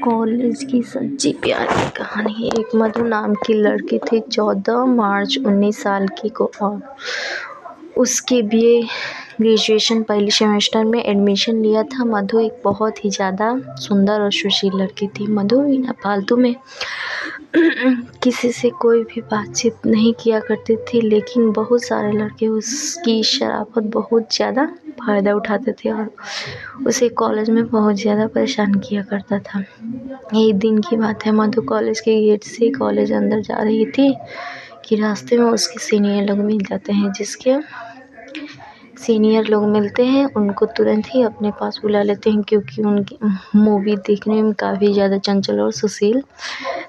College की सच्ची प्यार की कहानी। एक मधु नाम की लड़की थी, 14 मार्च 19 साल की को, और उसके बीए ग्रेजुएशन पहले सेमेस्टर में एडमिशन लिया था। मधु एक बहुत ही ज़्यादा सुंदर और सुशील लड़की थी। मधु बिना फालतू में किसी से कोई भी बातचीत नहीं किया करती थी, लेकिन बहुत सारे लड़के उसकी शराफत बहुत ज़्यादा फ़ायदा उठाते थे और उसे कॉलेज में बहुत ज़्यादा परेशान किया करता था। एक दिन की बात है, मधु कॉलेज के गेट से कॉलेज अंदर जा रही थी कि रास्ते में उसके सीनियर लोग मिल जाते हैं। जिसके सीनियर लोग मिलते हैं उनको तुरंत ही अपने पास बुला लेते हैं, क्योंकि उनकी मूवी देखने में काफ़ी ज़्यादा चंचल और सुशील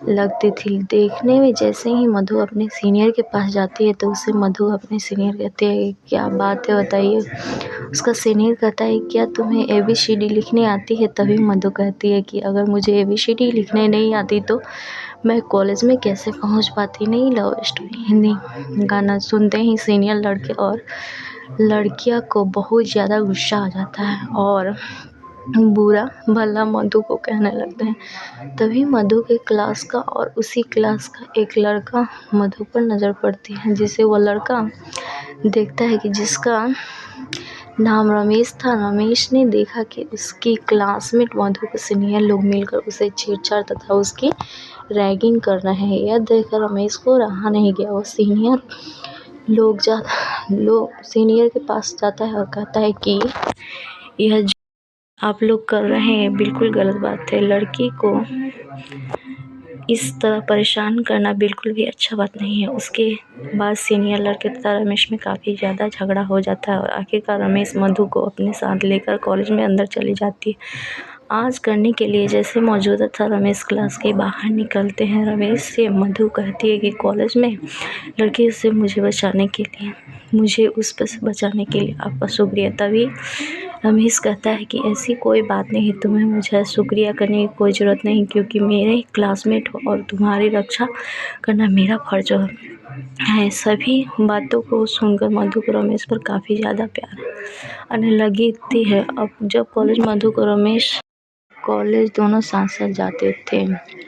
लगती थी। देखने में जैसे ही मधु अपने सीनियर के पास जाती है तो उससे मधु अपने सीनियर कहते हैं, क्या बात है बताइए। उसका सीनियर कहता है, क्या तुम्हें ABCD लिखने आती है? तभी मधु कहती है कि अगर मुझे ABCD लिखने नहीं आती तो मैं कॉलेज में कैसे पहुंच पाती। नहीं, लव स्टोरी हिंदी गाना सुनते ही सीनियर लड़के और लड़कियां को बहुत ज़्यादा गुस्सा आ जाता है और बुरा भला मधु को कहने लगते हैं। तभी मधु के क्लास का और उसी क्लास का एक लड़का मधु पर नज़र पड़ती है, जिसे वो लड़का देखता है कि जिसका नाम रमेश था। रमेश ने देखा कि उसकी क्लासमेट मधु के सीनियर लोग मिलकर उसे छेड़छाड़ तथा उसकी रैगिंग कर रहे हैं। यह देखकर रमेश को रहा नहीं गया। वो सीनियर के पास जाता है और कहता है कि यह जो आप लोग कर रहे हैं बिल्कुल गलत बात है। लड़की को इस तरह परेशान करना बिल्कुल भी अच्छा बात नहीं है। उसके बाद सीनियर लड़के तथा रमेश में काफ़ी ज़्यादा झगड़ा हो जाता है और आखिरकार रमेश मधु को अपने साथ लेकर कॉलेज में अंदर चली जाती है। आज करने के लिए जैसे मौजूदा था, रमेश क्लास के बाहर निकलते हैं। रमेश से मधु कहती है कि कॉलेज में लड़की से मुझे उस पर से बचाने के लिए आपका शुक्रिया। तभी रमेश कहता है कि ऐसी कोई बात नहीं, तुम्हें मुझे शुक्रिया करने की कोई ज़रूरत नहीं, क्योंकि मेरे क्लासमेट हो और तुम्हारी रक्षा करना मेरा फर्ज है। सभी बातों को सुनकर मधु को रमेश पर काफ़ी ज़्यादा प्यार आने लगी थी। अब जब कॉलेज दोनों साथ साथ जाते थे,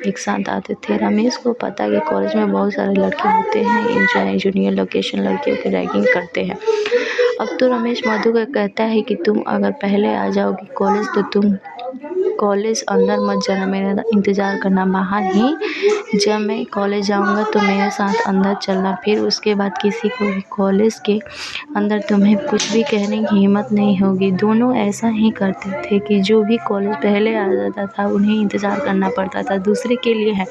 एक साथ आते थे। रमेश को पता कि कॉलेज में बहुत सारे लड़के होते हैं, जूनियर लोकेशन लड़कियों की रैगिंग करते हैं। अब तो रमेश मधु को कहता है कि तुम अगर पहले आ जाओगी कॉलेज तो तुम कॉलेज अंदर मत जाना, मेरा इंतज़ार करना बाहर ही। जब मैं कॉलेज जाऊंगा तो मेरे साथ अंदर चलना। फिर उसके बाद किसी को भी कॉलेज के अंदर तुम्हें कुछ भी कहने की हिम्मत नहीं होगी। दोनों ऐसा ही करते थे कि जो भी कॉलेज पहले आ जाता था उन्हें इंतज़ार करना पड़ता था दूसरे के लिए है।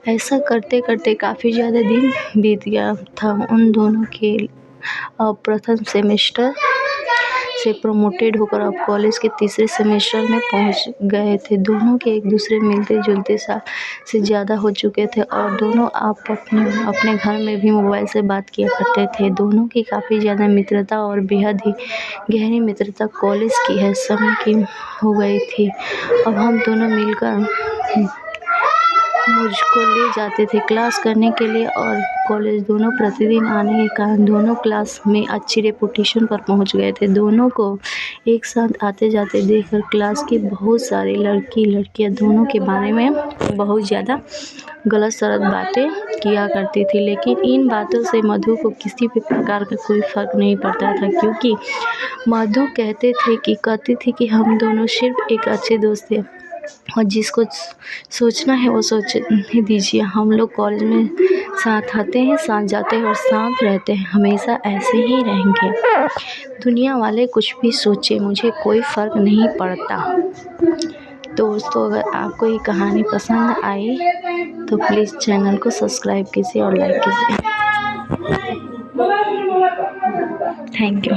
ऐसा करते करते काफ़ी ज़्यादा दिन बीत गया था उन दोनों के। अब प्रथम सेमेस्टर से प्रमोटेड होकर अब कॉलेज के तीसरे सेमेस्टर में पहुंच गए थे। दोनों के एक दूसरे मिलते जुलते साल से ज़्यादा हो चुके थे और दोनों आप अपने घर में भी मोबाइल से बात किया करते थे। दोनों की काफ़ी ज़्यादा मित्रता और बेहद ही गहरी मित्रता कॉलेज की है समय की हो गई थी। अब हम दोनों मिलकर मुझको ले जाते थे क्लास करने के लिए और कॉलेज दोनों प्रतिदिन आने के कारण दोनों क्लास में अच्छी रेपुटेशन पर पहुंच गए थे। दोनों को एक साथ आते जाते देखकर क्लास की बहुत सारी लड़कियां दोनों के बारे में बहुत ज़्यादा गलत सलत बातें किया करती थी, लेकिन इन बातों से मधु को किसी भी प्रकार का कोई फ़र्क नहीं पड़ता था, क्योंकि मधु कहती थी कि हम दोनों सिर्फ एक अच्छे दोस्त थे और जिसको सोचना है वो सोचने दीजिए। हम लोग कॉलेज में साथ आते हैं, साथ जाते हैं और साथ रहते हैं, हमेशा ऐसे ही रहेंगे। दुनिया वाले कुछ भी सोचे, मुझे कोई फ़र्क नहीं पड़ता। दोस्तों, अगर आपको ये कहानी पसंद आई तो प्लीज़ चैनल को सब्सक्राइब कीजिए और लाइक कीजिए। Thank you.